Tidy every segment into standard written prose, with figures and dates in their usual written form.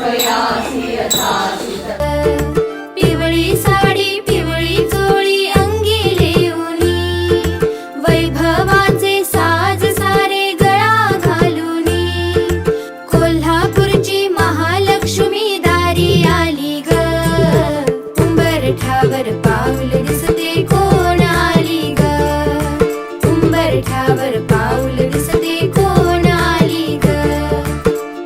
कृपयासि यथाचित पिवळी साडी पिवळी चोळी अंगी लेऊनी वैभवाचे साज सारे गळा घालूनी कोल्हापूरची महालक्ष्मी दारी आली ग उंबरठ्यावर पाऊल दिसते कोण आली ग उंबरठ्यावर पाऊल दिसते कोण आली ग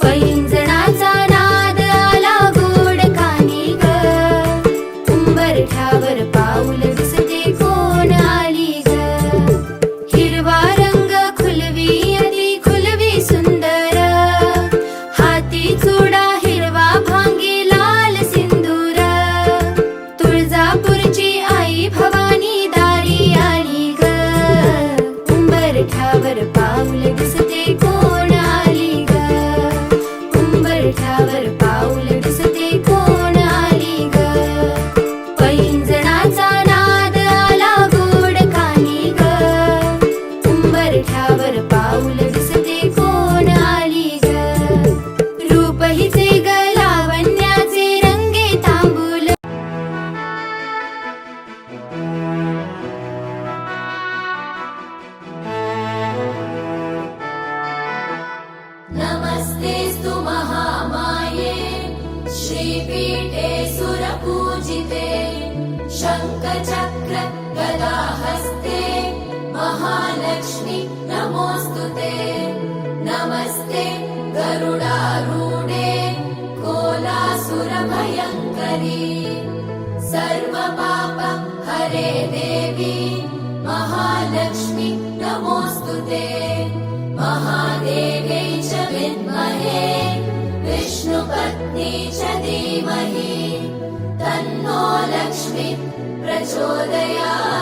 पैंजणाचा नाद आला गोड कानी ग उंबरठ्यावर पाऊल दिसते कोण आली ग हिरवा रंग खुलवी अति खुलवी सुंदर हाती चुडा हिरवा भांगी लाल सिंदूर तुळजापूरची आई भवानी दारी आली ग उंबरठ्यावर पाऊल दिसते कोण आली ग उंबरठ्यावर पाऊल दिसते कोण आली ग पैंजणाचा नाद आला गोड कानी ग उंबरठ्यावर पाऊल दिसते कोण आली ग रूप हिचे ग लावण्याचे रंगे तांबूल नमस्तेस्तु महामाये श्रीपीठे सुरपूजिते शङ्खचक्र गदाहस्ते महालक्ष्मी नमोऽस्तुते नमस्ते गरुडारूढे कोलासुरभयङ्करी सर्वपाप हरे देवी महालक्ष्मी नमोऽस्तुते महादेव्यै च विद्महे विष्णुपत्नी च धीमहि तन्नो लक्ष्मी प्रचोदयात्।